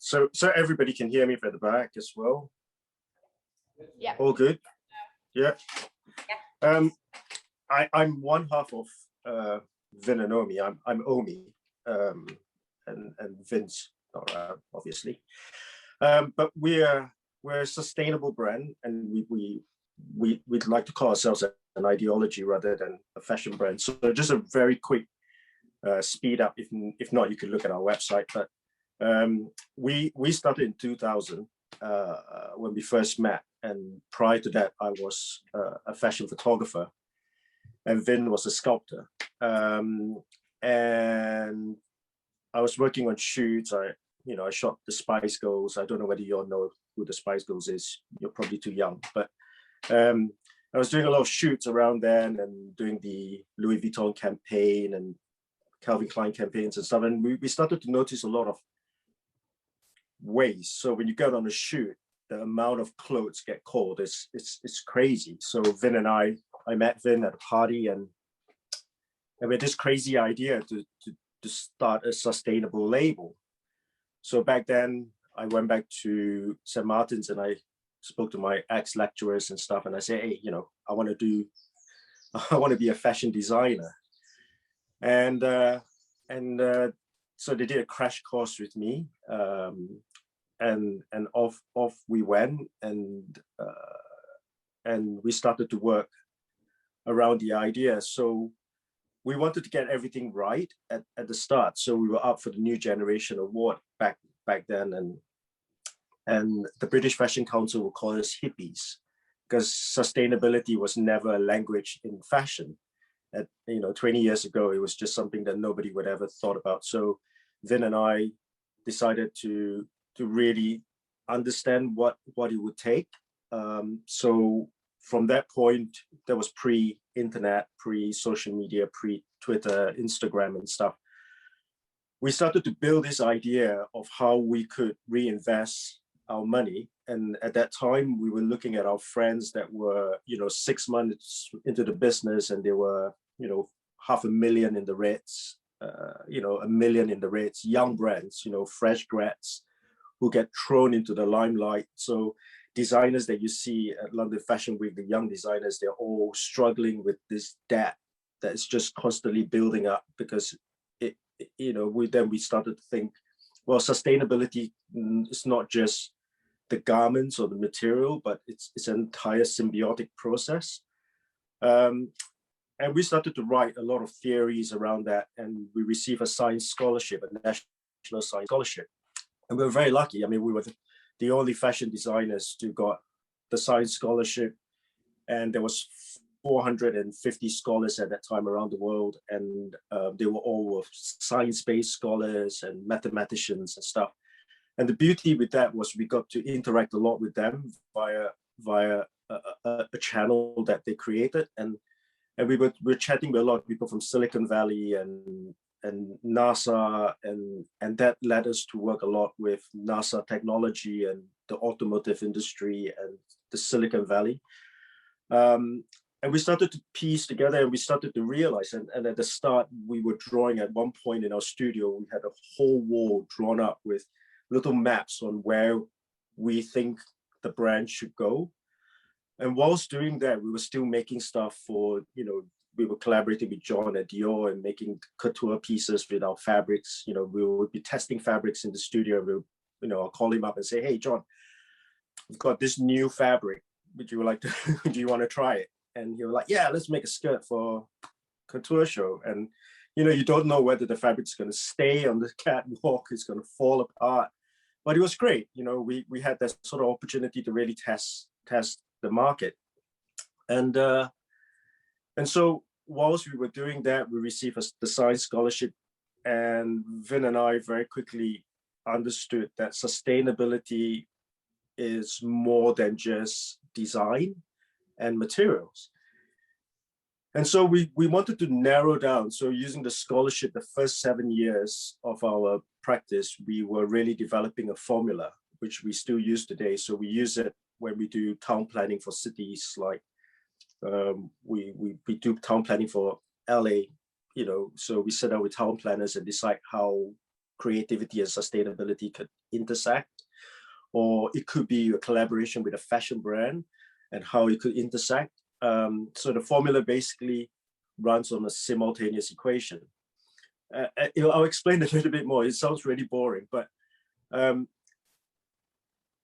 So everybody can hear me from the back as well. Yeah. All good. Yeah. Yeah. I'm one half of Vin and Omi. I'm Omi, and Vin's not around, obviously. But we're a sustainable brand, and we'd like to call ourselves an ideology rather than a fashion brand. So just a very quick speed up. If not, you could look at our website. But we started in 2000 when we first met, and prior to that, I was a fashion photographer, and Vin was a sculptor. And I was working on shoots. I shot the Spice Girls. I don't know whether you all know who the Spice Girls is. You're probably too young, but I was doing a lot of shoots around then and doing the Louis Vuitton campaign and Calvin Klein campaigns and stuff. And we started to notice a lot of waste. So when you go on a shoot, the amount of clothes get called, it's crazy. So Vin and I met Vin at a party, and we had this crazy idea to start a sustainable label. So back then, I went back to St. Martin's and I spoke to my ex-lecturers and stuff, and I said, hey, I want to be a fashion designer. And so they did a crash course with me, and off we went, and we started to work around the idea. So we wanted to get everything right at the start. So we were up for the New Generation Award back then, and the British Fashion Council would call us hippies because sustainability was never a language in fashion. 20 years ago, it was just something that nobody would ever thought about. So Vin and I decided to really understand what it would take. So from that point, there was pre-internet, pre-social media, pre-Twitter, Instagram and stuff. We started to build this idea of how we could reinvest our money. And at that time, we were looking at our friends that were, 6 months into the business, and they were, $500,000 in the reds, $1 million in the reds, young brands, fresh grads who get thrown into the limelight. So designers that you see at London Fashion Week, the young designers, they're all struggling with this debt that is just constantly building up, because we started to think, well, sustainability is not just the garments or the material, but it's an entire symbiotic process. And we started to write a lot of theories around that, and we received a science scholarship, a national science scholarship. And we were very lucky. I mean, we were the only fashion designers who got the science scholarship, and there was 450 scholars at that time around the world, and they were all science-based scholars and mathematicians and stuff. And the beauty with that was we got to interact a lot with them via a channel that they created, and we were chatting with a lot of people from Silicon Valley and NASA, and that led us to work a lot with NASA technology and the automotive industry and the Silicon Valley. And we started to piece together, and we started to realize, and at the start, we were drawing at one point in our studio, we had a whole wall drawn up with little maps on where we think the brand should go. And whilst doing that, we were still making stuff for, we were collaborating with John at Dior and making couture pieces with our fabrics. We would be testing fabrics in the studio. I'll call him up and say, hey, John, we've got this new fabric. Would you like to, do you want to try it? And he was like, yeah, let's make a skirt for couture show. And, you don't know whether the fabric's going to stay on the catwalk, it's going to fall apart. But it was great. We had that sort of opportunity to really test the market. And so whilst we were doing that, we received the science scholarship, and Vin and I very quickly understood that sustainability is more than just design and materials. And so we wanted to narrow down. So using the scholarship, the first 7 years of our practice, we were really developing a formula, which we still use today. So we use it when we do town planning for cities, like we do town planning for LA, so we sit down with town planners and decide how creativity and sustainability could intersect, or it could be a collaboration with a fashion brand and how it could intersect. So the formula basically runs on a simultaneous equation. I'll explain a little bit more. It sounds really boring, but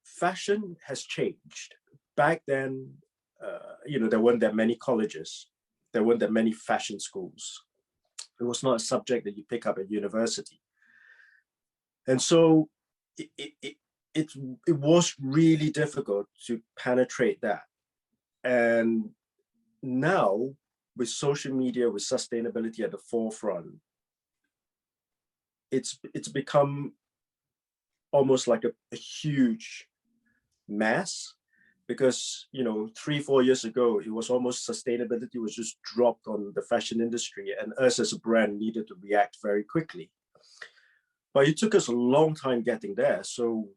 fashion has changed. Back then, there weren't that many colleges. There weren't that many fashion schools. It was not a subject that you pick up at university. And so it was really difficult to penetrate that. And now, with social media, with sustainability at the forefront, it's become almost like a huge mass, because 3-4 years ago it was almost sustainability was just dropped on the fashion industry, and us as a brand needed to react very quickly. But it took us a long time getting there. So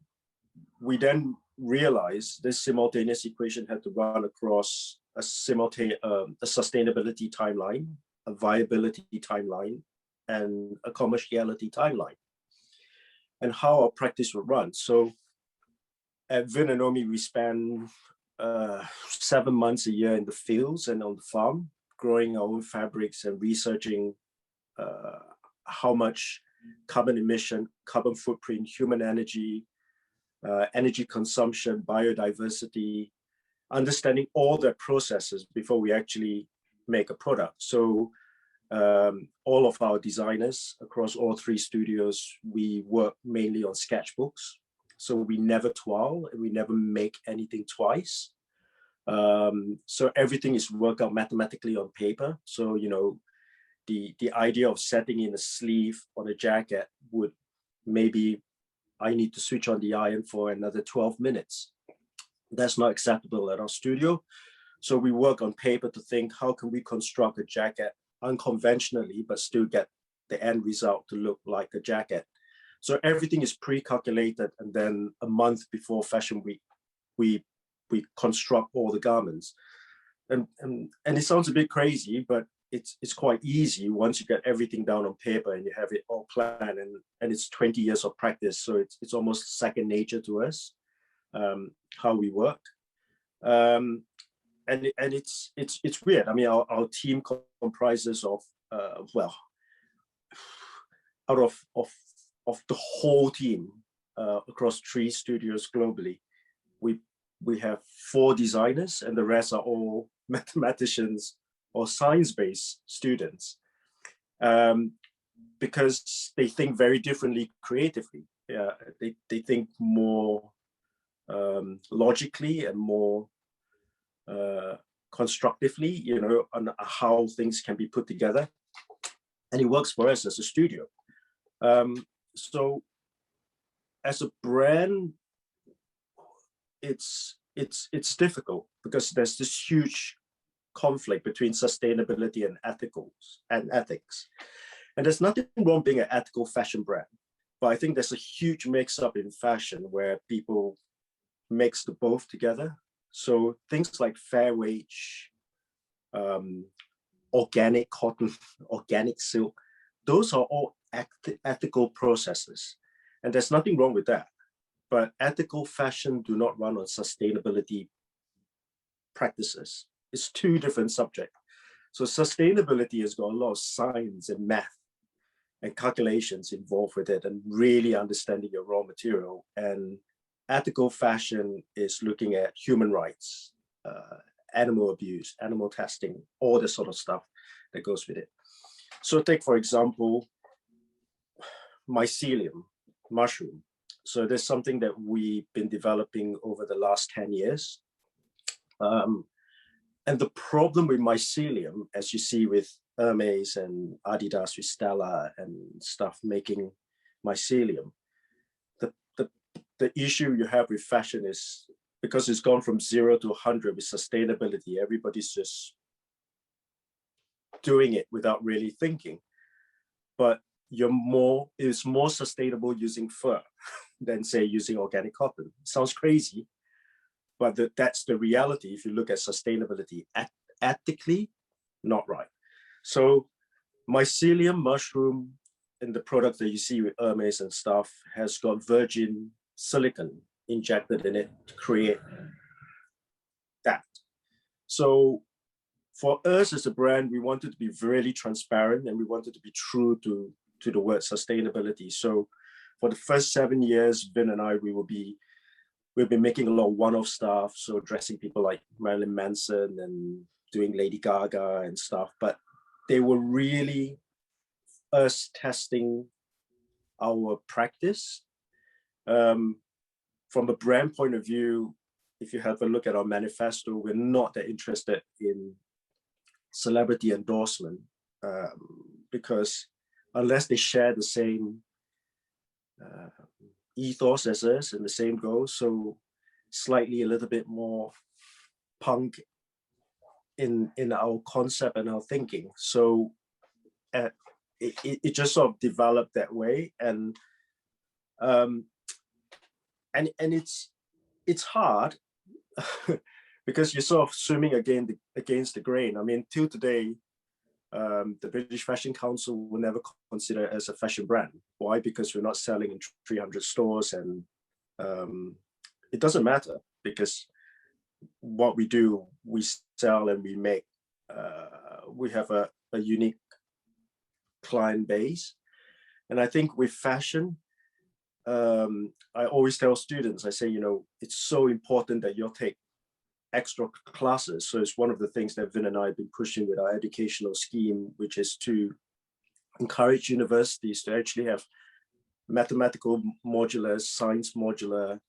we then realized this simultaneous equation had to run across a sustainability timeline, a viability timeline, and a commerciality timeline, and how our practice would run. So at Vin Omi, we spend 7 months a year in the fields and on the farm, growing our own fabrics and researching how much carbon emission, carbon footprint, human energy, energy consumption, biodiversity, understanding all the processes before we actually make a product. So all of our designers across all 3 studios, we work mainly on sketchbooks. So we never toile and we never make anything twice. So everything is worked out mathematically on paper. So, the idea of setting in a sleeve on a jacket would maybe I need to switch on the iron for another 12 minutes. That's not acceptable at our studio. So we work on paper to think, how can we construct a jacket unconventionally, but still get the end result to look like a jacket? So everything is pre-calculated, and then a month before Fashion Week, we construct all the garments. And it sounds a bit crazy, but it's quite easy once you get everything down on paper and you have it all planned, and it's 20 years of practice. So it's almost second nature to us, how we work. And it's weird. I mean, our team comprises of out of the whole team across 3 studios globally, we have 4 designers, and the rest are all mathematicians or science-based students, because they think very differently creatively. They think more logically and more constructively, on how things can be put together. And it works for us as a studio. So as a brand, it's difficult because there's this huge conflict between sustainability and ethics. And there's nothing wrong being an ethical fashion brand, but I think there's a huge mix-up in fashion where people mix the both together. So things like fair wage, organic cotton, organic silk, those are all ethical processes, and there's nothing wrong with that. But ethical fashion do not run on sustainability practices. It's 2 different subjects. So sustainability has got a lot of science and math and calculations involved with it, and really understanding your raw material. And ethical fashion is looking at human rights, animal abuse, animal testing, all the sort of stuff that goes with it. So take, for example, mycelium, mushroom. So there's something that we've been developing over the last 10 years. And the problem with mycelium, as you see with Hermes and Adidas with Stella and stuff making mycelium, the issue you have with fashion is because it's gone from 0 to 100 with sustainability, everybody's just doing it without really thinking. But it's more sustainable using fur than, say, using organic cotton. It sounds crazy, but that's the reality. If you look at sustainability ethically, not right. So mycelium mushroom in the product that you see with Hermes and stuff has got virgin silicon injected in it to create that. So for us as a brand, we wanted to be really transparent and we wanted to be true to the word sustainability. So for the first 7 years, Vin and I, we've been making a lot of one-off stuff. So dressing people like Marilyn Manson and doing Lady Gaga and stuff, but they were really us testing our practice. From a brand point of view, if you have a look at our manifesto, we're not that interested in celebrity endorsement because unless they share the same ethos as us and the same goals, so slightly a little bit more punk in our concept and our thinking. So it just sort of developed that way, and it's hard because you're sort of swimming against the grain. I mean, till today, the British Fashion Council will never consider it as a fashion brand. Why? Because we're not selling in 300 stores, and it doesn't matter because what we do, we sell and we make. We have a unique client base, and I think with fashion, I always tell students, I say, you know, it's so important that you'll take extra classes. So it's one of the things that Vin and I have been pushing with our educational scheme, which is to encourage universities to actually have mathematical modular, science modular,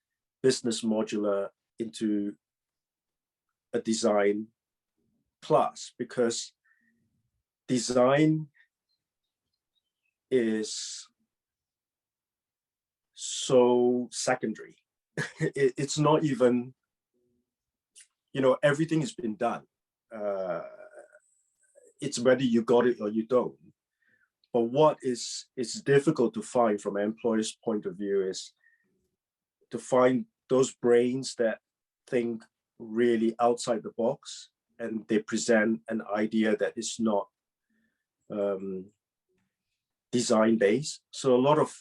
business modular into a design class, because design is so secondary. It's not even, you know, everything has been done. It's whether you got it or you don't. But what is difficult to find from an employer's point of view is to find those brains that think really outside the box and they present an idea that is not design based. So a lot of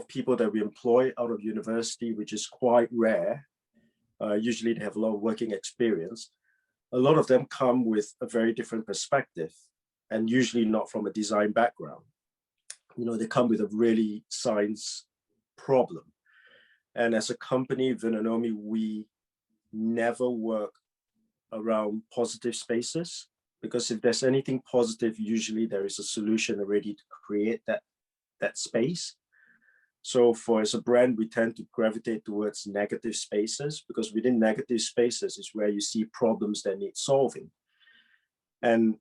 people that we employ out of university, which is quite rare, usually they have a lot of working experience. A lot of them come with a very different perspective and usually not from a design background. You know, they come with a really science problem. And as a company, Vin Omi, we never work around positive spaces, because if there's anything positive, usually there is a solution already to create that space. So as a brand, we tend to gravitate towards negative spaces, because within negative spaces is where you see problems that need solving. And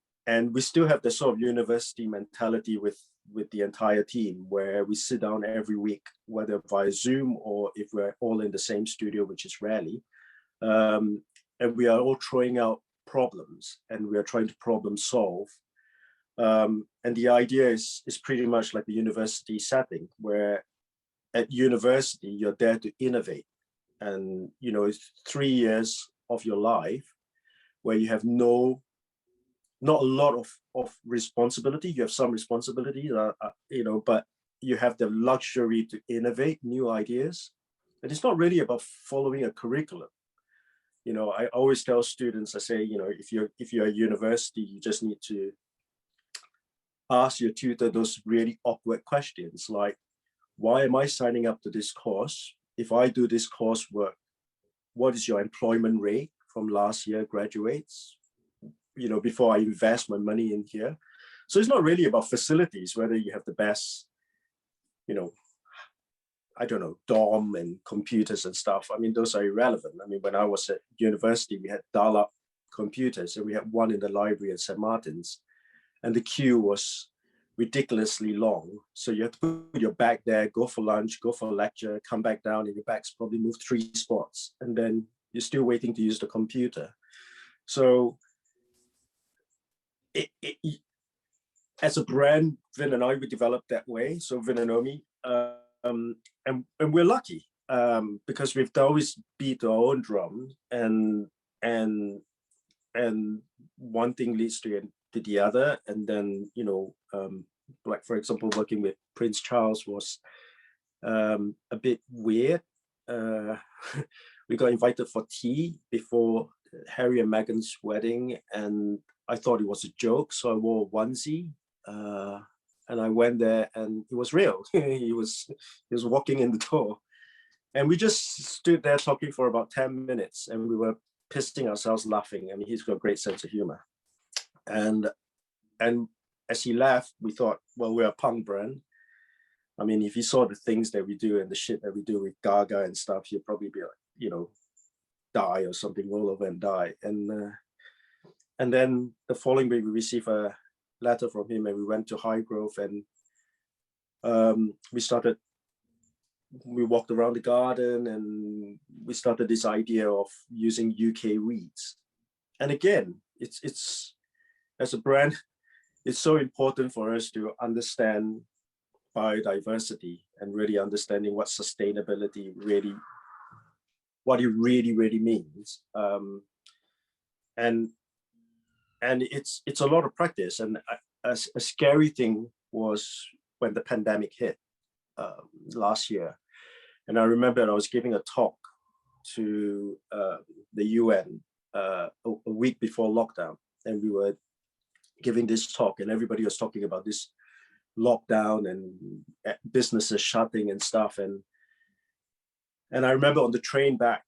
we still have the sort of university mentality with the entire team, where we sit down every week, whether via Zoom or if we're all in the same studio, which is rarely. And we are all throwing out problems and we are trying to problem solve. And the idea is pretty much like the university setting, where at university, you're there to innovate. And, you know, it's 3 years of your life where you have not a lot of responsibility. You have some responsibility, you know, but you have the luxury to innovate new ideas. And it's not really about following a curriculum. You know, I always tell students, I say, you know, if you're at university, you just need to ask your tutor those really awkward questions, like, why am I signing up to this course? If I do this coursework, what is your employment rate from last year graduates? You know, before I invest my money in here. So it's not really about facilities, whether you have the best, you know, I don't know, dorm and computers and stuff. I mean, those are irrelevant. I mean, when I was at university, we had dial-up computers, and we had one in the library at St. Martin's, and the queue was ridiculously long. So you have to put your bag there, go for lunch, go for a lecture, come back down, and your bag's probably moved 3 spots, and then you're still waiting to use the computer. So as a brand, Vin and I, we developed that way. So Vin and Omi, and we're lucky because we've always beat our own drum, and one thing leads to the other, and then, you know, Like, for example, working with Prince Charles was a bit weird. We got invited for tea before Harry and Meghan's wedding, and I thought it was a joke, so I wore a onesie, and I went there, and it was real. he was walking in the door, and we just stood there talking for about 10 minutes, and we were pissing ourselves laughing. I mean, he's got a great sense of humor, and as he left, we thought, well, we're a punk brand. I mean, if you saw the things that we do and the shit that we do with Gaga and stuff, you'd probably be like, die or something, roll over and die. And then the following week, we received a letter from him, and we went to Highgrove, and we walked around the garden, and we started this idea of using UK weeds. And again, it's as a brand, it's so important for us to understand biodiversity and really understanding what sustainability really, what it really means. And it's a lot of practice. And a scary thing was when the pandemic hit last year. And I remember I was giving a talk to the UN a week before lockdown, and we were giving this talk, and everybody was talking about this lockdown and businesses shutting and stuff. And I remember on the train back,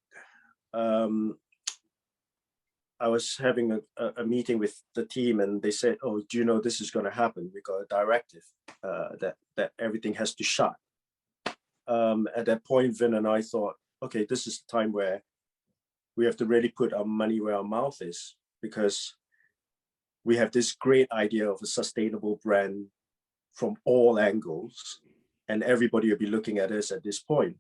I was having a meeting with the team, and they said, "Oh, do you know this is going to happen? We got a directive that everything has to shut." At that point, Vin and I thought, okay, this is the time where we have to really put our money where our mouth is, because we have this great idea of a sustainable brand from all angles, and everybody will be looking at us at this point.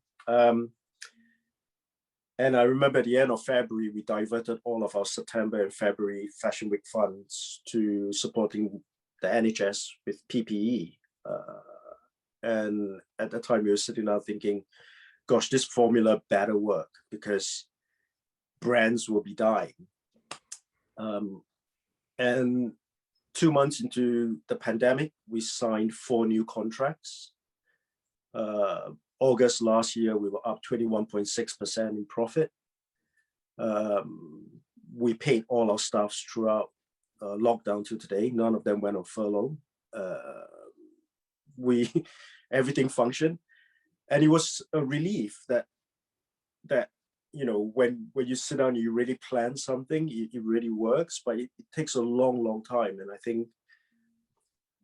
And I remember at the end of February, we diverted all of our September and February Fashion Week funds to supporting the NHS with PPE. And at that time, we were sitting down thinking, gosh, this formula better work, because brands will be dying. And 2 months into the pandemic, we signed 4 new contracts. August last year, we were up 21.6% in profit. We paid all our staff throughout lockdown to today. None of them went on furlough. Everything functioned, and it was a relief that when you sit down, you really plan something, it really works, but it takes a long time. And I think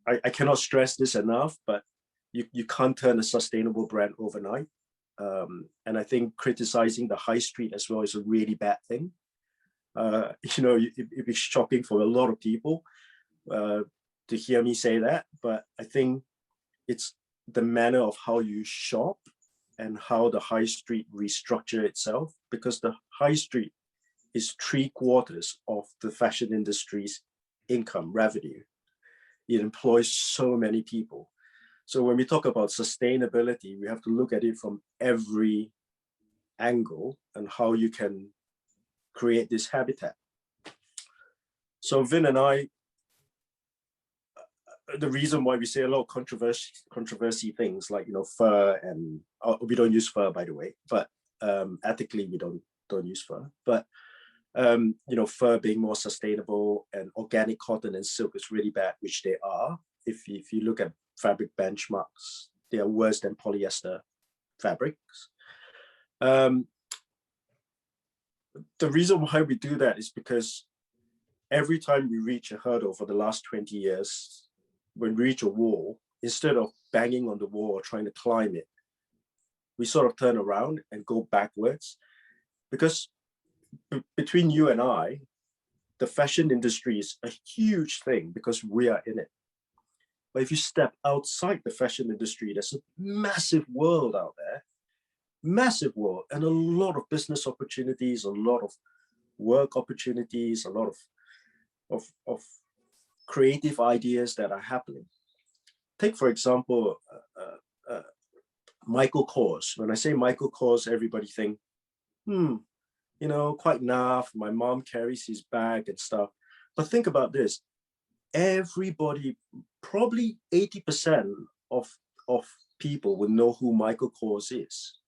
I cannot stress this enough, but you can't turn a sustainable brand overnight. And I think criticizing the high street as well is a really bad thing. It'd be shocking for a lot of people to hear me say that, but I think it's the manner of how you shop and how the high street restructure itself, because the high street is 3/4 of the fashion industry's income revenue. It employs so many people. So when we talk about sustainability, we have to look at it from every angle and how you can create this habitat. So Vin and I, the reason why we say a lot of controversy things like, fur, and we don't use fur, by the way, but ethically we don't use fur, but fur being more sustainable and organic cotton and silk is really bad, which they are. If you look at fabric benchmarks, they are worse than polyester fabrics. The reason why we do that is because every time we reach a hurdle for the last 20 years, when we reach a wall, instead of banging on the wall or trying to climb it, we sort of turn around and go backwards. Because between you and I, the fashion industry is a huge thing because we are in it. But if you step outside the fashion industry, there's a massive world out there, massive world, and a lot of business opportunities, a lot of work opportunities, a lot of creative ideas that are happening. Take, for example, Michael Kors. When I say Michael Kors, everybody think, quite naff. My mom carries his bag and stuff. But think about this. everybody, probably 80% of people will know who Michael Kors is,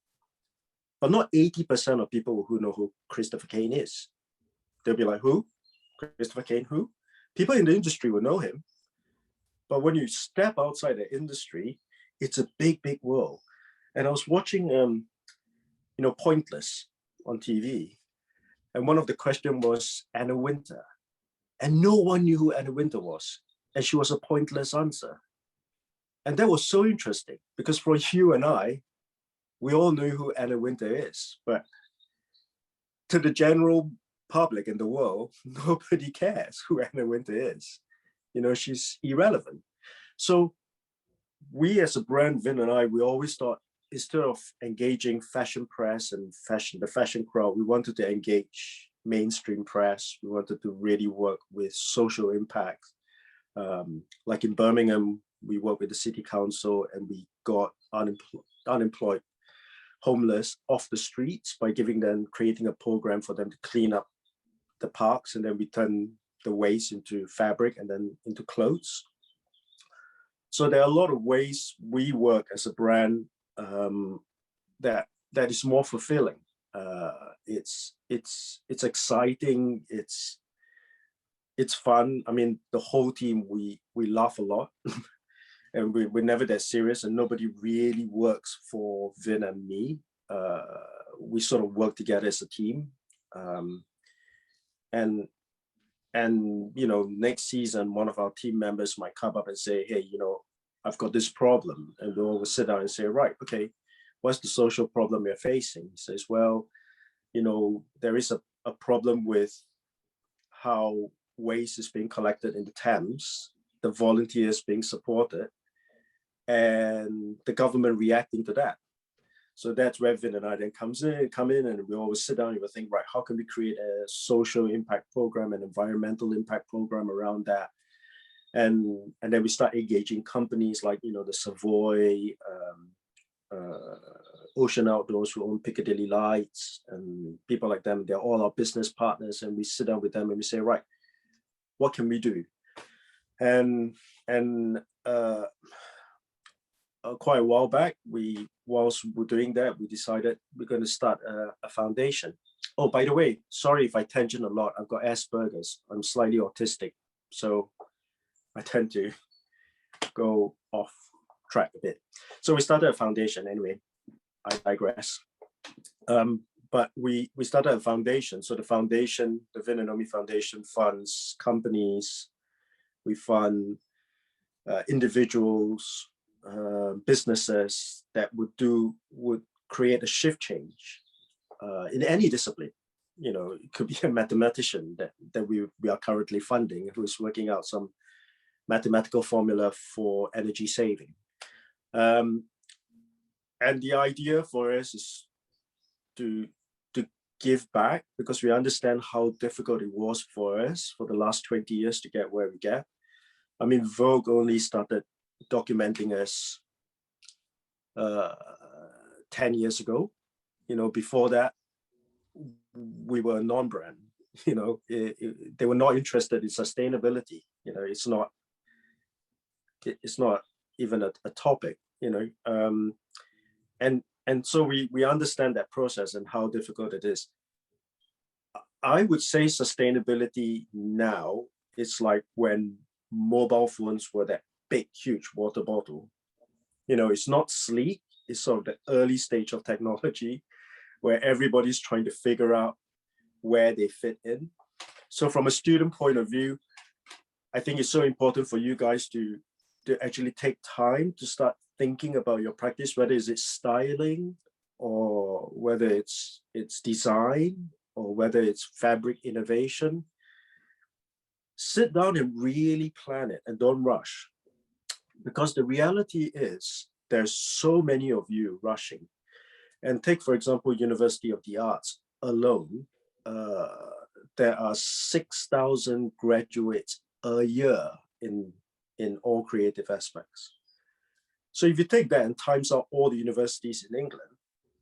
but not 80% of people who know who Christopher Kane is. They'll be like, who? Christopher Kane, who? People in the industry will know him. But when you step outside the industry, it's a big, big world. And I was watching, Pointless on TV. And one of the questions was Anna Wintour. And no one knew who Anna Wintour was. And she was a pointless answer. And that was so interesting because for you and I, we all knew who Anna Wintour is. But to the general public in the world, nobody cares who Anna Wintour is. She's irrelevant. So we as a brand, Vin and I, we always thought, instead of engaging fashion press and the fashion crowd, we wanted to engage mainstream press. We wanted to really work with social impact. Like in Birmingham, we worked with the city council and we got unemployed homeless off the streets by creating a program for them to clean up the parks, and then we turn the waste into fabric and then into clothes. So there are a lot of ways we work as a brand that is more fulfilling. It's exciting. It's fun. I mean, the whole team, we laugh a lot. And we're never that serious, and nobody really works for Vin and me. We sort of work together as a team. And next season, one of our team members might come up and say, hey, I've got this problem. And we'll always sit down and say, right, okay, what's the social problem you're facing? He says, well, there is a problem with how waste is being collected in the Thames, the volunteers being supported, and the government reacting to that. So that's where Vin and I then come in, and we always sit down and we think, right, how can we create a social impact program, an environmental impact program around that? And then we start engaging companies like, the Savoy, Ocean Outdoors, who own Piccadilly Lights, and people like them. They're all our business partners, and we sit down with them and we say, right, what can we do? And quite a while back, whilst we're doing that, we decided we're going to start a foundation. Oh, by the way, sorry if I tangent a lot. I've got Asperger's. I'm slightly autistic, so I tend to go off track a bit. So we started a foundation anyway. I digress. But we started a foundation. So the foundation, the Vin Omi Foundation, funds companies. We fund individuals, businesses that would create a shift change in any discipline. It could be a mathematician that we are currently funding, who's working out some mathematical formula for energy saving. And the idea for us is to give back, because we understand how difficult it was for us for the last 20 years to get where we get. I mean, Vogue only started documenting us 10 years ago. Before that, we were a non-brand. They were not interested in sustainability. It's not even a topic. And so we understand that process and how difficult it is. I would say sustainability now is like when mobile phones were that big, huge water bottle. It's not sleek. It's sort of the early stage of technology where everybody's trying to figure out where they fit in. So from a student point of view, I think it's so important for you guys to actually take time to start thinking about your practice, whether it's styling or whether it's design or whether it's fabric innovation. Sit down and really plan it and don't rush. Because the reality is there's so many of you rushing. And take, for example, University of the Arts alone, there are 6,000 graduates a year in all creative aspects. So if you take that and times out all the universities in England,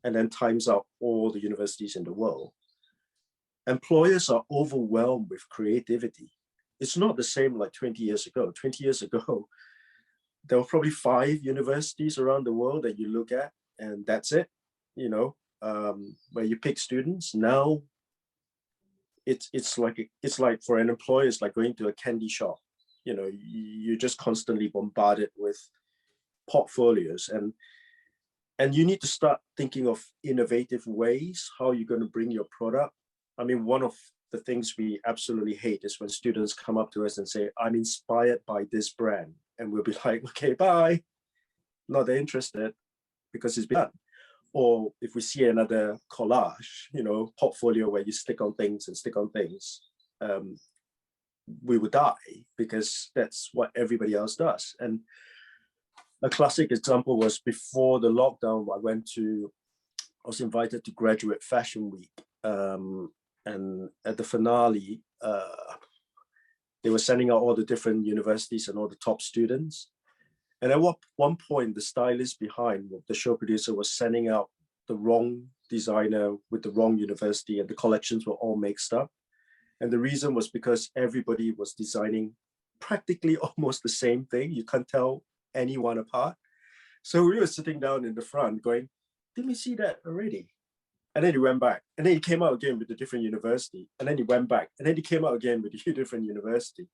and then times out all the universities in the world, employers are overwhelmed with creativity. it's not the same like 20 years ago. 20 years ago, there were probably 5 universities around the world that you look at, and that's it, where you pick students. Now it's like for an employer, it's like going to a candy shop. You're just constantly bombarded with portfolios, and you need to start thinking of innovative ways how you're going to bring your product. I mean, one of the things we absolutely hate is when students come up to us and say, I'm inspired by this brand. And we'll be like, okay, bye. Not interested, because it's been done. Or if we see another collage, portfolio where you stick on things and stick on things, we would die, because that's what everybody else does. And a classic example was before the lockdown, I was invited to Graduate Fashion Week. And at the finale, they were sending out all the different universities and all the top students. And at one point, the stylist behind the show producer was sending out the wrong designer with the wrong university, and the collections were all mixed up. And the reason was because everybody was designing practically almost the same thing. You can't tell anyone apart. So we were sitting down in the front going, didn't we see that already? And then he went back, and then he came out again with a different university, and then he went back, and then he came out again with a different university.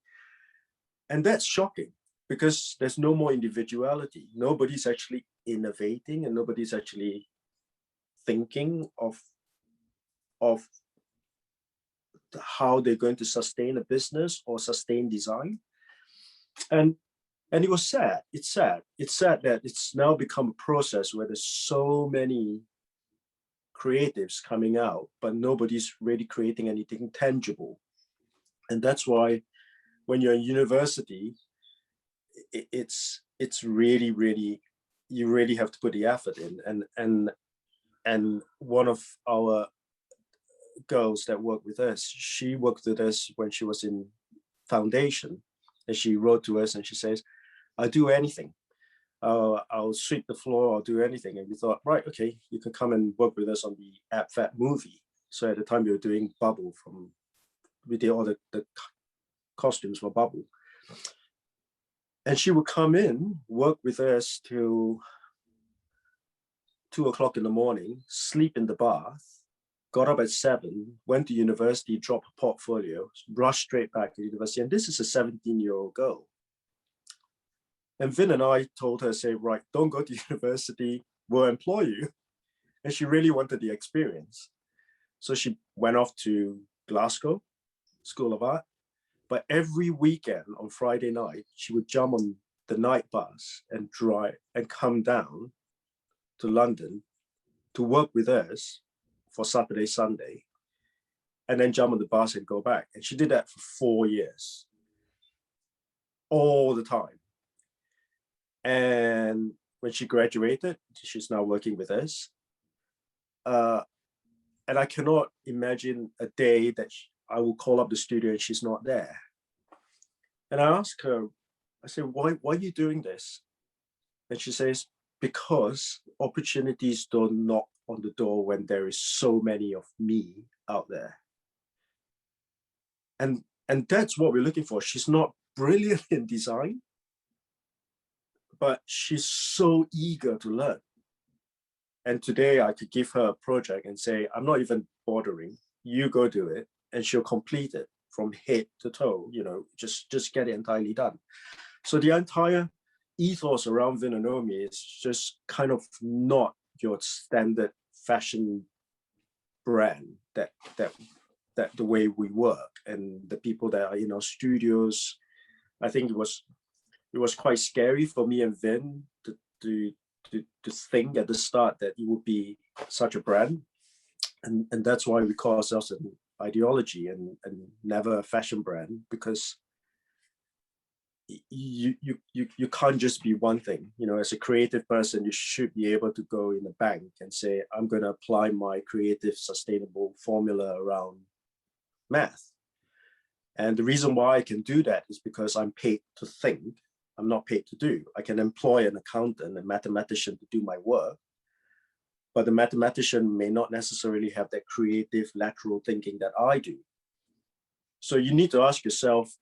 And that's shocking, because there's no more individuality. Nobody's actually innovating, and nobody's actually thinking of how they're going to sustain a business or sustain design. And it was sad. It's sad. It's sad that it's now become a process where there's so many creatives coming out, but nobody's really creating anything tangible. And that's why when you're in university, it's really, really, you really have to put the effort in. And one of our girls that worked with us, she worked with us when she was in foundation, and she wrote to us and she says, I'll do anything. I'll sweep the floor, I'll do anything. And we thought, right, okay, you can come and work with us on the Ab Fat movie. So at the time we were doing Bubble, we did all the costumes for Bubble. And she would come in, work with us till 2:00 in the morning, sleep in the bath, got up at 7, went to university, dropped a portfolio, rushed straight back to university. And this is a 17-year-old girl. And Vin and I told her, say, right, don't go to university, we'll employ you. And she really wanted the experience. So she went off to Glasgow School of Art. But every weekend on Friday night, she would jump on the night bus and drive and come down to London to work with us for Saturday, Sunday, and then jump on the bus and go back. And she did that for 4 years, all the time. And when she graduated, she's now working with us. And I cannot imagine a day that I will call up the studio and she's not there. And I asked her, I said, why are you doing this? And she says, because opportunities don't knock on the door when there is so many of me out there. And that's what we're looking for. She's not brilliant in design, but she's so eager to learn. And today I could give her a project and say, I'm not even bothering, you go do it, and she'll complete it from head to toe, just get it entirely done. So the entire ethos around Vin Omi is just kind of not your standard fashion brand that the way we work, and the people that are in our studios. I think it was quite scary for me and Vin to think at the start that it would be such a brand, and that's why we call ourselves an ideology and never a fashion brand, because you can't just be one thing. As a creative person, you should be able to go in the bank and say, I'm going to apply my creative sustainable formula around math. And the reason why I can do that is because I'm paid to think, I'm not paid to do. I can employ an accountant, a mathematician to do my work, but the mathematician may not necessarily have that creative lateral thinking that I do. So you need to ask yourself,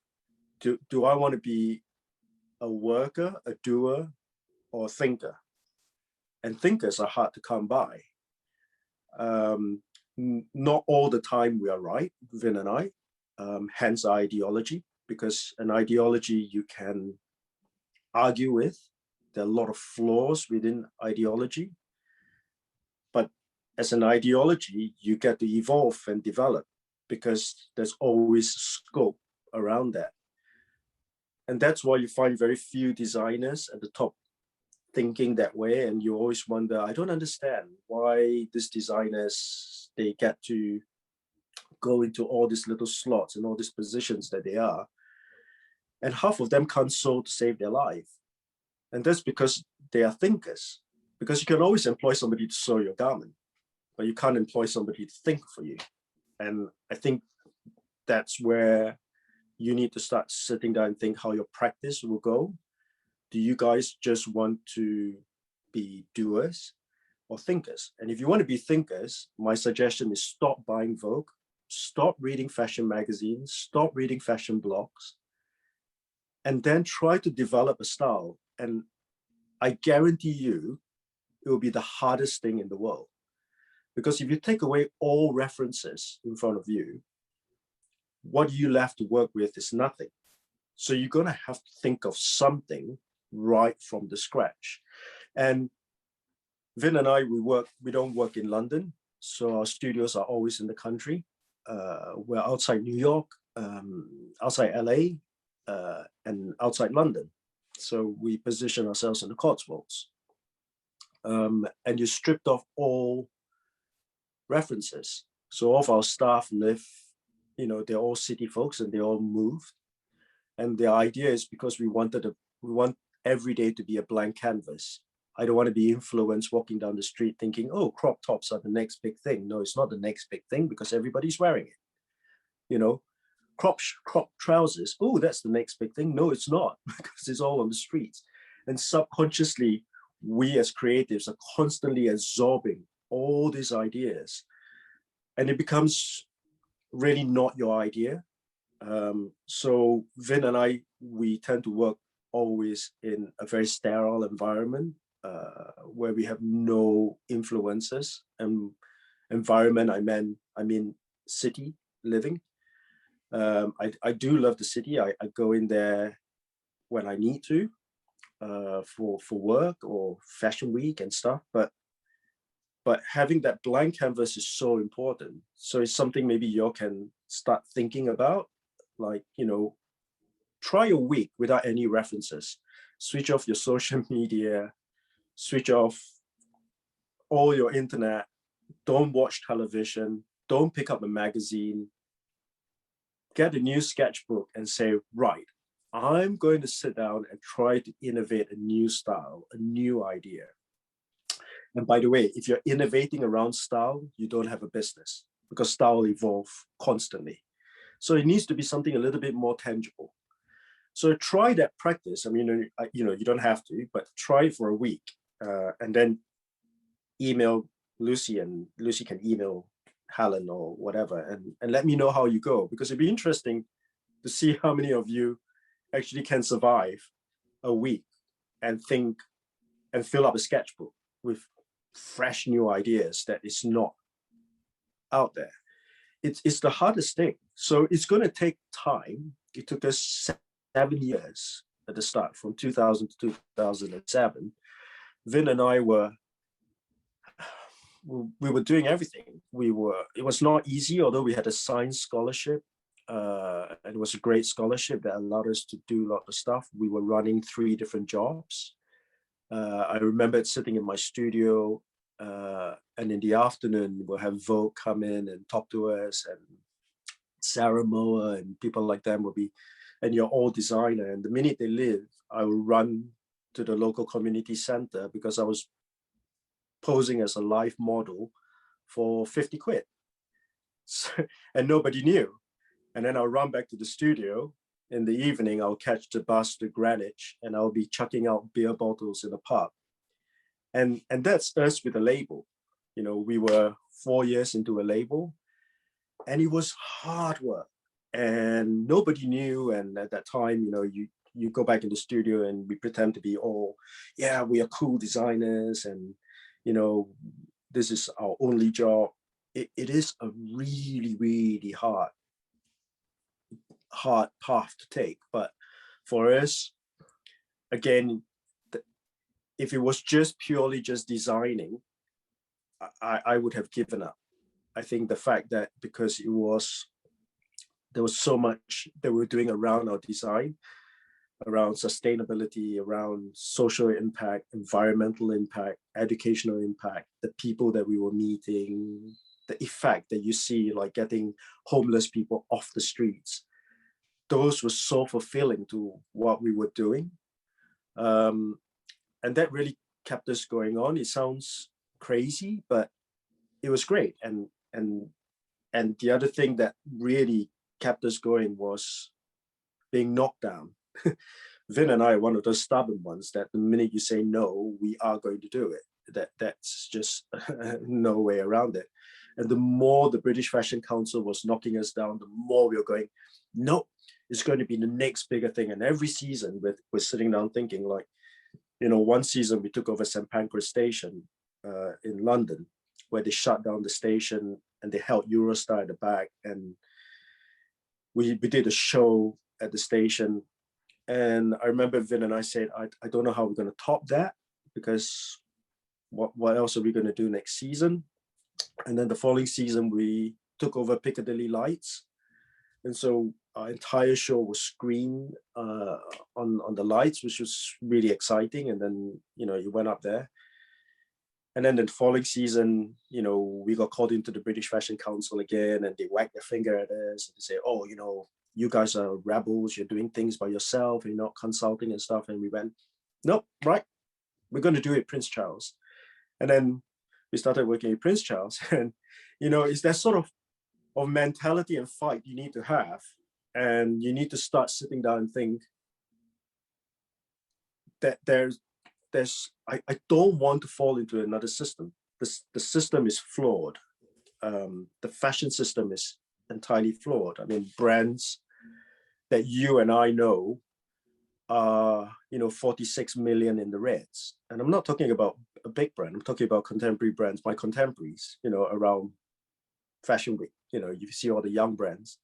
do I want to be a worker, a doer, or a thinker? And thinkers are hard to come by. Not all the time we are right, Vin and I, hence our ideology, because an ideology you can argue with. There are a lot of flaws within ideology, but as an ideology, you get to evolve and develop because there's always scope around that. And that's why you find very few designers at the top thinking that way. And you always wonder, I don't understand why these designers, they get to go into all these little slots and all these positions that they are. And half of them can't sew to save their life. And that's because they are thinkers. Because you can always employ somebody to sew your garment, but you can't employ somebody to think for you. And I think that's where you need to start sitting down and think how your practice will go. Do you guys just want to be doers or thinkers? And if you want to be thinkers, my suggestion is stop buying Vogue, stop reading fashion magazines, stop reading fashion blogs, and then try to develop a style. And I guarantee you, it will be the hardest thing in the world. Because if you take away all references in front of you, what you left to work with is nothing. So you're going to have to think of something right from the scratch. And Vin and I, we don't work in London. So our studios are always in the country. We're outside New York, outside LA, and outside London. So we position ourselves in the Cotswolds. And you stripped off all references. So all of our staff live, they're all city folks and they all moved. And the idea is because we want every day to be a blank canvas. I don't want to be influenced walking down the street thinking, oh, crop tops are the next big thing. No, it's not the next big thing because everybody's wearing it. Crop trousers. Oh, that's the next big thing. No, it's not because it's all on the streets. And subconsciously, we as creatives are constantly absorbing all these ideas. And it becomes really not your idea. So Vin and I, we tend to work always in a very sterile environment where we have no influences. And environment, I mean city living. I do love the city. I go in there when I need to for work or fashion week and stuff. But having that blank canvas is so important. So it's something maybe you can start thinking about, like, try a week without any references. Switch off your social media, switch off all your internet, don't watch television, don't pick up a magazine, get a new sketchbook and say, right, I'm going to sit down and try to innovate a new style, a new idea. And by the way, if you're innovating around style, you don't have a business because style evolves constantly. So it needs to be something a little bit more tangible. So try that practice. I mean, you don't have to, but try for a week and then email Lucy, and Lucy can email Helen or whatever, and let me know how you go, because it'd be interesting to see how many of you actually can survive a week and think and fill up a sketchbook with fresh new ideas that is not out there. It's the hardest thing. So it's going to take time. It took us 7 years at the start, from 2000 to 2007. Vin and I were doing everything. It was not easy, although we had a science scholarship. And it was a great scholarship that allowed us to do a lot of stuff. We were running 3 different jobs. I remember sitting in my studio, and in the afternoon, we'll have Vogue come in and talk to us, and Sarah Moa and people like them will be, and you're all designer. And the minute they leave, I will run to the local community center because I was posing as a live model for 50 quid. So, and nobody knew. And then I'll run back to the studio. In the evening, I'll catch the bus to Greenwich and I'll be chucking out beer bottles in the pub. And that's us with a label. We were 4 years into a label, and it was hard work. and nobody knew. And at that time, you know, you go back in the studio and we pretend to be all, yeah, we are cool designers, and you know, this is our only job. It is a really, really hard path to take. But for us, again, if it was just purely just designing, I would have given up. I think the fact that because there was so much that we were doing around our design, around sustainability, around social impact, environmental impact, educational impact, the people that we were meeting, the effect that you see, like getting homeless people off the streets, those were so fulfilling to what we were doing. And that really kept us going on. It sounds crazy, but it was great. And the other thing that really kept us going was being knocked down. Vin and I are one of those stubborn ones that the minute you say no, we are going to do it. That's just no way around it. And the more the British Fashion Council was knocking us down, the more we were going, no, it's going to be the next bigger thing. And every season we're sitting down thinking, like, you know, one season we took over St. Pancras Station in London, where they shut down the station and they held Eurostar at the back. And we did a show at the station. And I remember Vin and I said, I don't know how we're going to top that, because what else are we going to do next season? And then the following season, we took over Piccadilly Lights. And so our entire show was screened on the lights, which was really exciting. And then, you know, you went up there. And then the following season, you know, we got called into the British Fashion Council again, and they wagged their finger at us and they say, oh, you know, you guys are rebels, you're doing things by yourself, you're not consulting and stuff. And we went, nope, right, we're going to do it, Prince Charles. And then we started working with Prince Charles. And, you know, it's that sort of mentality and fight you need to have. And you need to start sitting down and think that I don't want to fall into another system. The system is flawed. The fashion system is entirely flawed. I mean, brands that you and I know are, you know, 46 million in the reds. And I'm not talking about a big brand. I'm talking about contemporary brands, my contemporaries, you know, around Fashion Week. You know, you see all the young brands.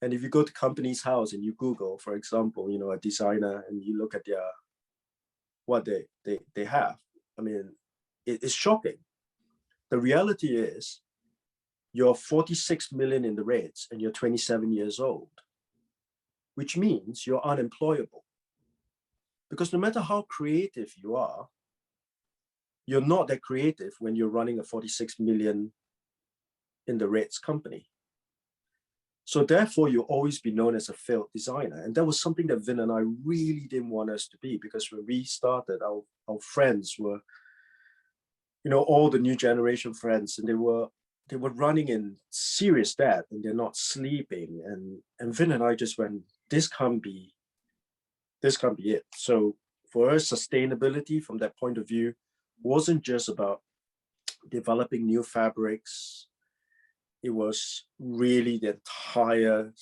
And if you go to Companies House and you Google, for example, you know, a designer, and you look at what they have, I mean, it's shocking. The reality is you're 46 million in the reds and you're 27 years old, which means you're unemployable. Because no matter how creative you are, you're not that creative when you're running a 46 million in the reds company. So therefore, you'll always be known as a failed designer. And that was something that Vin and I really didn't want us to be, because when we started, our friends were, you know, all the new generation friends, and they were running in serious debt, and they're not sleeping. And Vin and I just went, this can't be it. So for us, sustainability from that point of view wasn't just about developing new fabrics. It was really the entire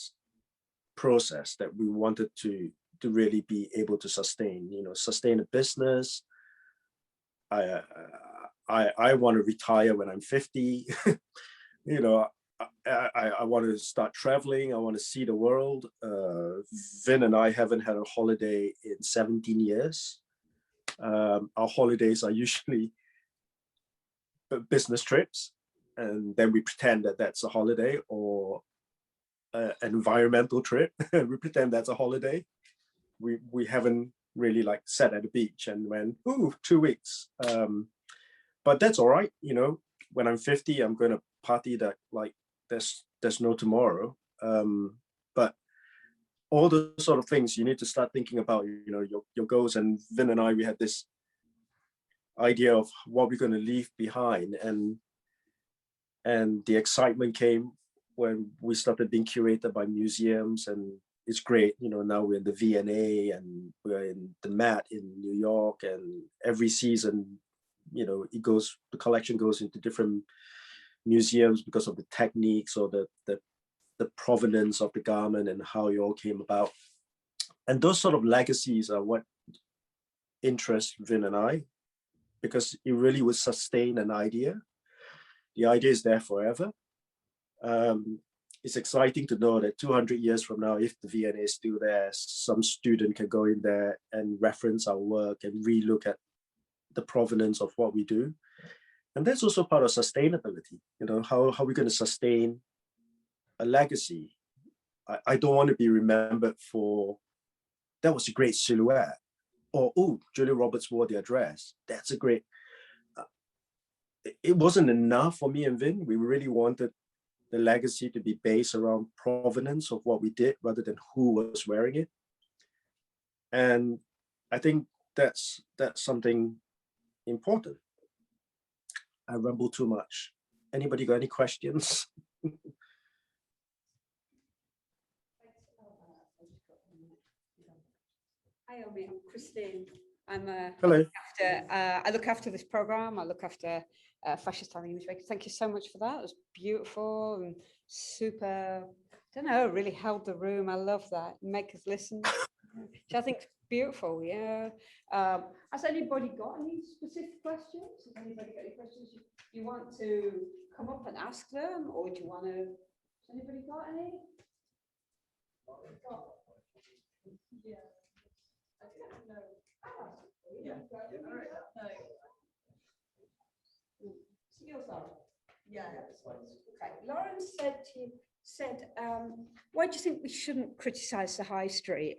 process that we wanted to really be able to sustain, you know, sustain a business. I want to retire when I'm 50. You know, I want to start traveling. I want to see the world. Vin and I haven't had a holiday in 17 years. Our holidays are usually business trips, and then we pretend that that's a holiday, or an environmental trip. We pretend that's a holiday. We haven't really like sat at the beach and went, ooh, 2 weeks. But that's all right. You know, when I'm 50, I'm going to party that like there's no tomorrow. But all the sort of things you need to start thinking about, you know, your goals. And Vin and I, we had this idea of what we're going to leave behind, and the excitement came when we started being curated by museums. And it's great, you know, now we're in the V&A and we're in the Met in New York, and every season, you know, the collection goes into different museums because of the techniques or the the provenance of the garment and how it all came about. And those sort of legacies are what interest Vin and I, because it really would sustain an idea. The idea is there forever. It's exciting to know that 200 years from now, if the V&A is still there, some student can go in there and reference our work and relook at the provenance of what we do. And that's also part of sustainability. You know, how are we going to sustain a legacy? I don't want to be remembered for, that was a great silhouette, or, oh, Julia Roberts wore their dress. That's a great, it wasn't enough for me and Vin. We really wanted the legacy to be based around provenance of what we did rather than who was wearing it. And I think that's something important. I ramble too much. Anybody got any questions? Hi, Omi. I'm Christine. Hello. I look after this program. I look after fashion styling image makers. Thank you so much for that. It was beautiful and super. I don't know, really held the room. I love that. Make us listen. Which I think is beautiful. Yeah. Has anybody got any specific questions? Has anybody got any questions you want to come up and ask them, or do you want to? Has anybody got any? Yeah. Yeah. Okay. Lauren said, why do you think we shouldn't criticize the high street?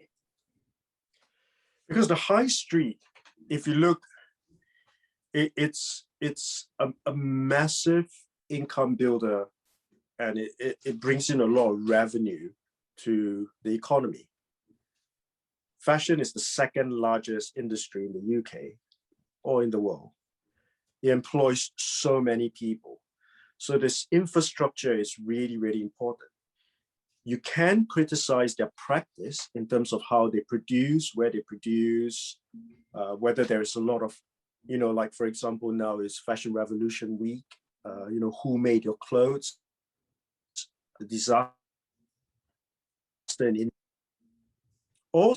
Because the high street, if you look, it's a massive income builder, and it brings in a lot of revenue to the economy. Fashion is the second largest industry in the UK or in the world. It employs so many people. So this infrastructure is really, really important. You can criticize their practice in terms of how they produce, where they produce, whether there's a lot of, you know, like, for example, now is Fashion Revolution Week, you know, who made your clothes, the disaster in all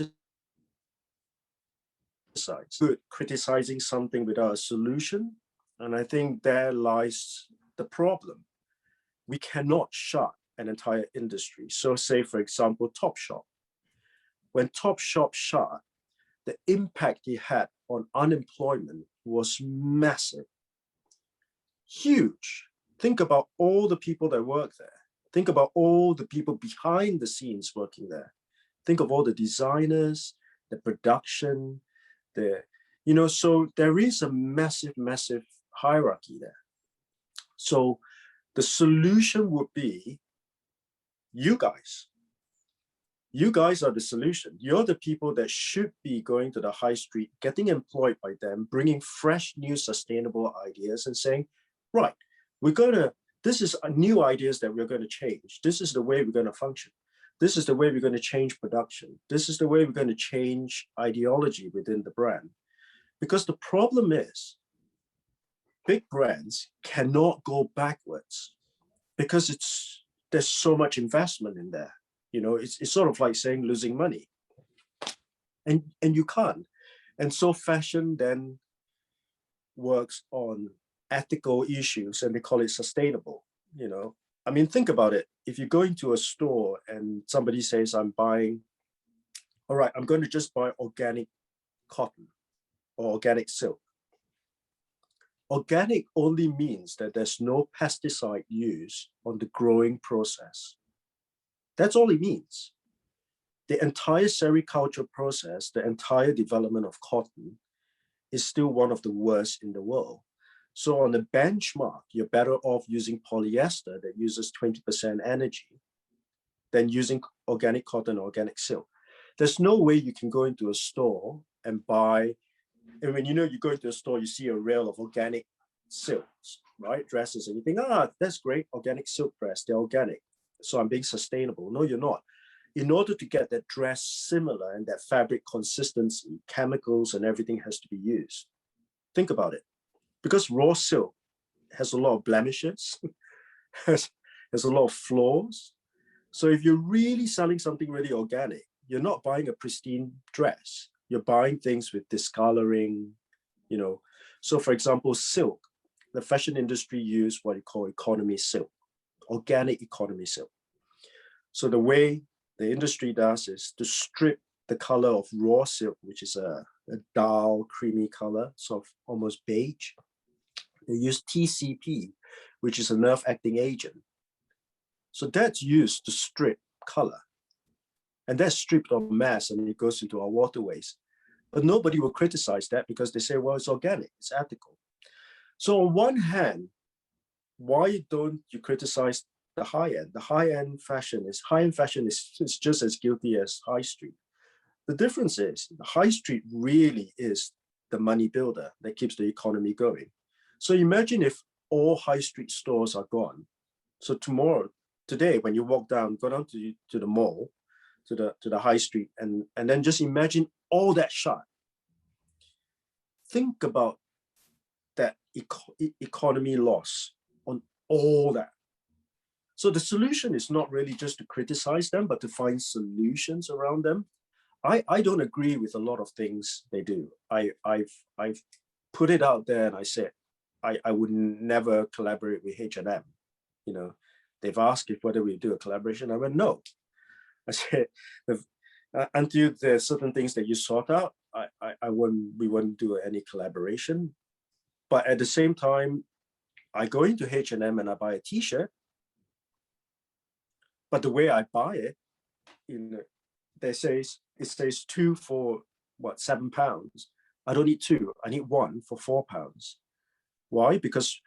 sides, good criticizing something without a solution. And I think there lies the problem. We cannot shut an entire industry. So say, for example, Topshop. When Topshop shut, the impact it had on unemployment was massive, huge. Think about all the people that work there. Think about all the people behind the scenes working there. Think of all the designers, the production, you know, so there is a massive, massive hierarchy there. So the solution would be you guys. You guys are the solution. You're the people that should be going to the high street, getting employed by them, bringing fresh, new, sustainable ideas and saying, right, this is new ideas that we're going to change. This is the way we're going to function. This is the way we're going to change production. This is the way we're going to change ideology within the brand. Because the problem is, big brands cannot go backwards because there's so much investment in there. You know, it's sort of like saying losing money. And you can't. And so fashion then works on ethical issues, and they call it sustainable, you know. I mean, think about it. If you go into a store and somebody says, I'm buying, all right, I'm going to just buy organic cotton or organic silk. Organic only means that there's no pesticide used on the growing process. That's all it means. The entire sericulture process, the entire development of cotton is still one of the worst in the world. So on the benchmark, you're better off using polyester that uses 20% energy than using organic cotton or organic silk. There's no way you can go into a store and buy, and when you know you go into a store, you see a rail of organic silks, right? Dresses, and you think, that's great, organic silk dress, they're organic. So I'm being sustainable. No, you're not. In order to get that dress similar and that fabric consistency, chemicals and everything has to be used. Think about it. Because raw silk has a lot of blemishes, has a lot of flaws. So if you're really selling something really organic, you're not buying a pristine dress. You're buying things with discoloring, you know. So for example, silk, the fashion industry use what you call economy silk, organic economy silk. So the way the industry does is to strip the color of raw silk, which is a dull, creamy color, sort of almost beige. They use TCP, which is a nerve acting agent. So that's used to strip color. And that's stripped en masse and it goes into our waterways. But nobody will criticize that because they say, well, it's organic, it's ethical. So on one hand, why don't you criticize the high end? The high-end fashion is just as guilty as high street. The difference is the high street really is the money builder that keeps the economy going. So imagine if all high street stores are gone. So today, when you walk down, go down to the mall, to the high street, and then just imagine all that shut. Think about that economy loss on all that. So the solution is not really just to criticize them, but to find solutions around them. I don't agree with a lot of things they do. I've put it out there and I said I would never collaborate with H&M. You know, they've asked if whether we do a collaboration. I went no. I said until there's certain things that you sort out, we wouldn't do any collaboration. But at the same time, I go into H&M and I buy a T-shirt. But the way I buy it, it says 2 for what, £7. I don't need 2. I need 1 for £4. Why? Because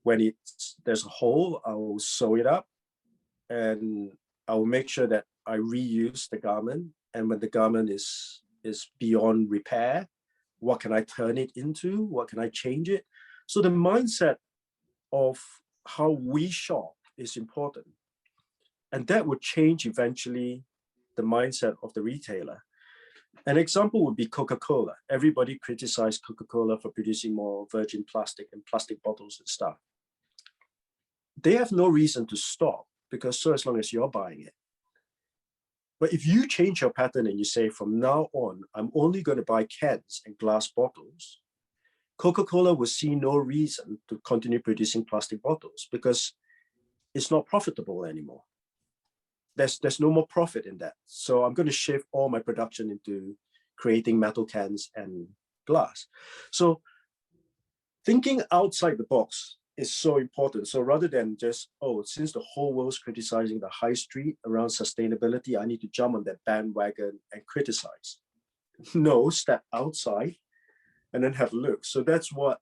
when there's a hole, I will sew it up, and I will make sure that I reuse the garment. And when the garment is beyond repair, what can I turn it into? What can I change it? So the mindset of how we shop is important. And that would change eventually the mindset of the retailer. An example would be Coca-Cola. Everybody criticized Coca-Cola for producing more virgin plastic and plastic bottles and stuff. They have no reason to stop because so as long as you're buying it. But if you change your pattern and you say, from now on, I'm only going to buy cans and glass bottles, Coca-Cola will see no reason to continue producing plastic bottles because it's not profitable anymore. There's no more profit in that. So I'm going to shift all my production into creating metal cans and glass. So thinking outside the box is so important. So rather than just, since the whole world's criticizing the high street around sustainability, I need to jump on that bandwagon and criticize. No, step outside and then have a look. So that's what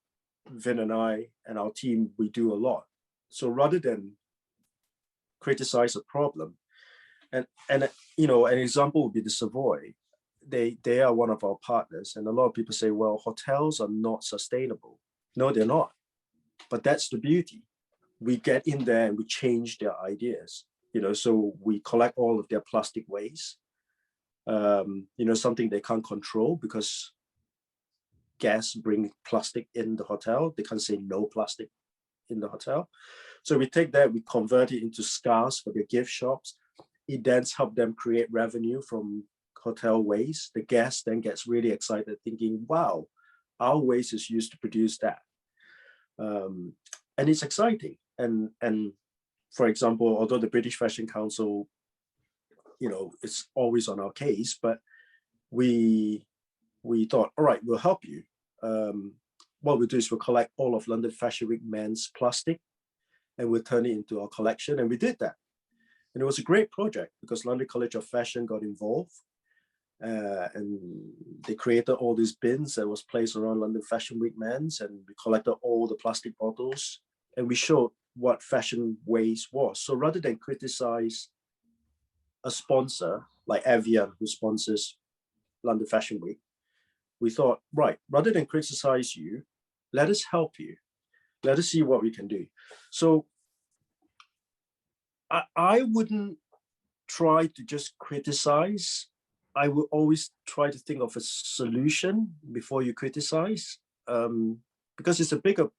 Vin and I and our team, we do a lot. So rather than criticize a problem, and an example would be the Savoy. They are one of our partners, and a lot of people say, well, hotels are not sustainable. No, they're not. But that's the beauty. We get in there and we change their ideas. So we collect all of their plastic waste. Something they can't control because guests bring plastic in the hotel. They can't say no plastic in the hotel. So we take that, we convert it into scarves for their gift shops. It then helps them create revenue from hotel waste. The guest then gets really excited thinking, wow, our waste is used to produce that. And it's exciting. And for example, although the British Fashion Council, it's always on our case, but we thought, all right, we'll help you. What we'll do is we'll collect all of London Fashion Week men's plastic and we'll turn it into our collection. And we did that. And it was a great project because London College of Fashion got involved and they created all these bins that was placed around London Fashion Week men's, and we collected all the plastic bottles and we showed what fashion waste was. So rather than criticize a sponsor like Evian who sponsors London Fashion Week, we thought, right, rather than criticize you, let us help you. Let us see what we can do. So I wouldn't try to just criticize. I would always try to think of a solution before you criticize, because it's a bigger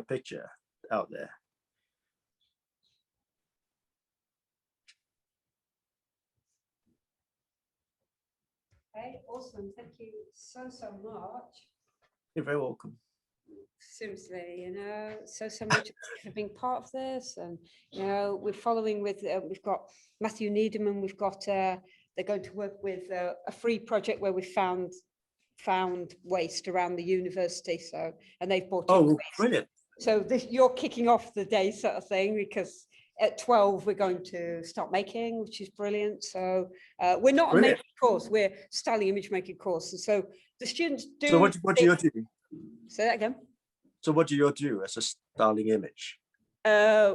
picture out there. Okay, awesome. Thank you so much. You're very welcome. Seriously, you know, so much for being part of this. And, you know, we're following with, we've got Matthew Needham, we've got, they're going to work with a free project where we found waste around the university. So, and they've bought in waste. Brilliant. So this, you're kicking off the day sort of thing, because at 12 we're going to start making, which is brilliant. So we're not a making course, we're styling image making course. And so the students do. So what do you do? Say that again. So what do you do as a styling image?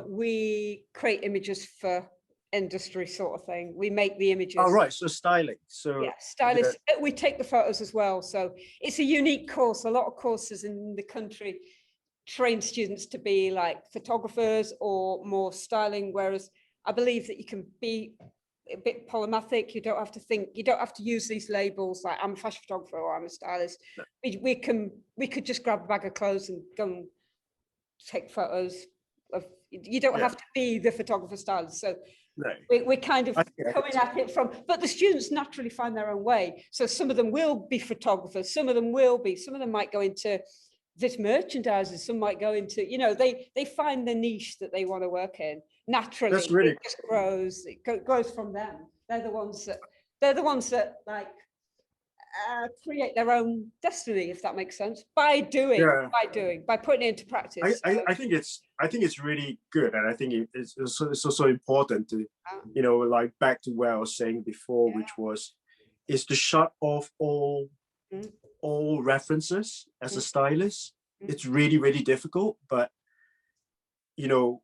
We create images for industry sort of thing. We make the images. Oh, right. So styling. So yeah, stylists. We take the photos as well. So it's a unique course. A lot of courses in the country train students to be like photographers or more styling, whereas I believe that you can be a bit polymathic. You don't have to think, you don't have to use these labels like I'm a fashion photographer or I'm a stylist. No. We could just grab a bag of clothes and go and take photos of, you don't have to be the photographer stylist. So no. We're kind of coming at it from, but the students naturally find their own way. So some of them will be photographers, some of them might go into this merchandising, some might go into, you know, they find the niche that they want to work in naturally. That's really it just grows. It grows from them. They're the ones that like create their own destiny, if that makes sense, by putting it into practice. I think it's really good, and I think it's also important to, you know, like back to where I was saying before, which was is to shut off all references as a stylist. It's really difficult, but you know,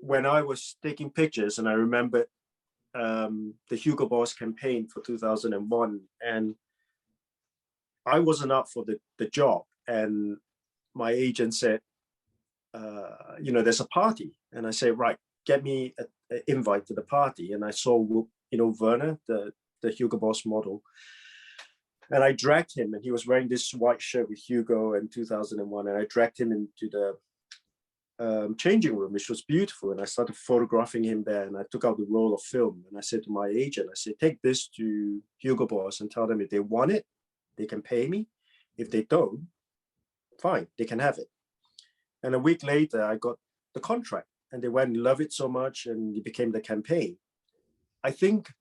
when I was taking pictures, and I remember the Hugo Boss campaign for 2001, and I wasn't up for the job, and my agent said, you know, there's a party, and I said, right, get me an invite to the party. And I saw, you know, Werner, the Hugo Boss model, and I dragged him, and he was wearing this white shirt with Hugo in 2001, and I dragged him into the changing room, which was beautiful, and I started photographing him there, and I took out the roll of film, and I said to my agent, I said, take this to Hugo Boss and tell them if they want it, they can pay me. If they don't, fine, they can have it. And a week later, I got the contract, and they went and loved it so much, and it became the campaign. I think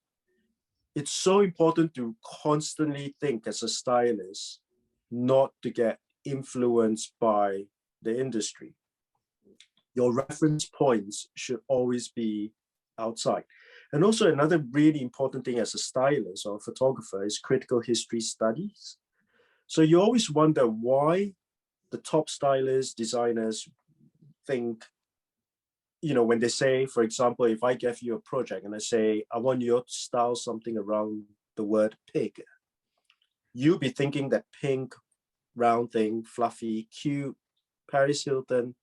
it's so important to constantly think as a stylist, not to get influenced by the industry. Your reference points should always be outside. And also another really important thing as a stylist or a photographer is critical history studies. So you always wonder why the top stylists, designers think, you know, when they say, for example, if I give you a project and I say, I want you to style something around the word pig, you'll be thinking that pink, round thing, fluffy, cute, Paris Hilton.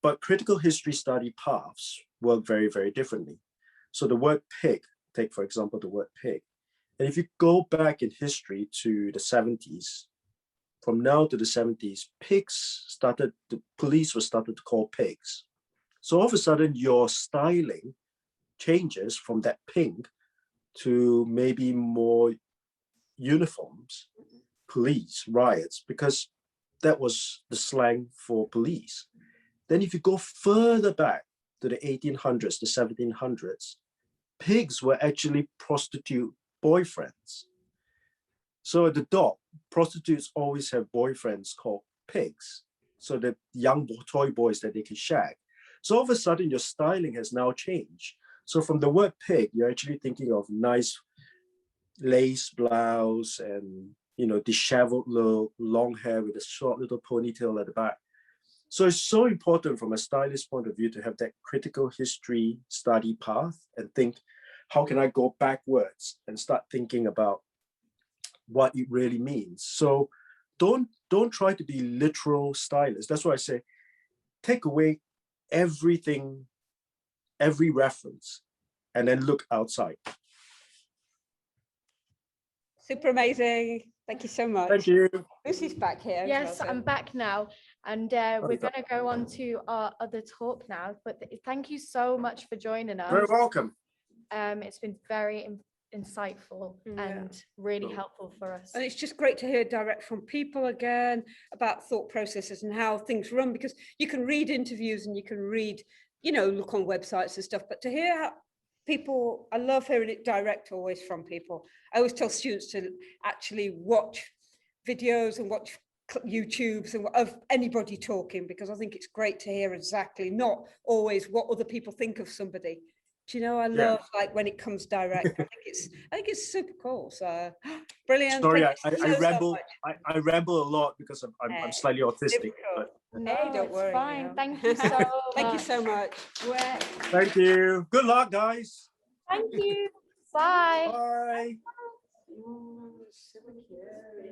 But critical history study paths work very differently. So the word pig, take for example the word pig, and if you go back in history to the 70s, from now to the 70s, police were started to call pigs. So all of a sudden your styling changes from that pink to maybe more uniforms, police, riots, because that was the slang for police. Then if you go further back to the 1800s, the 1700s, pigs were actually prostitute boyfriends. So at the dock, prostitutes always have boyfriends called pigs, so that young toy boys that they can shag. So all of a sudden your styling has now changed. So from the word pig, you're actually thinking of nice lace blouse and, you know, disheveled look, long hair with a short little ponytail at the back. So it's so important from a stylist point of view to have that critical history study path and think, how can I go backwards and start thinking about what it really means? So don't try to be literal stylists. That's why I say, take away everything, every reference, and then look outside. Super amazing. Thank you so much. Thank you. Lucy's back here. Yes, I'm back now. And we're going to go on to our other talk now. But thank you so much for joining us. Very welcome. It's been very insightful Yeah. and really Cool. helpful for us. And it's just great to hear direct from people again about thought processes and how things run, because you can read interviews and you can read, you know, look on websites and stuff, but to hear how people, I love hearing it direct always from people. I always tell students to actually watch videos and watch YouTubes and of anybody talking, because I think it's great to hear exactly, not always what other people think of somebody. Do you know, I Yeah. love like when it comes direct. I think it's super cool. So brilliant. Sorry, Thank I, you I so ramble. much. I ramble a lot because I'm slightly autistic. But No, Hey, don't it's worry. fine. You know. Thank you so Thank you much. so much. thank you. Good luck, guys. Thank you. Bye. Bye. Oh, so cute.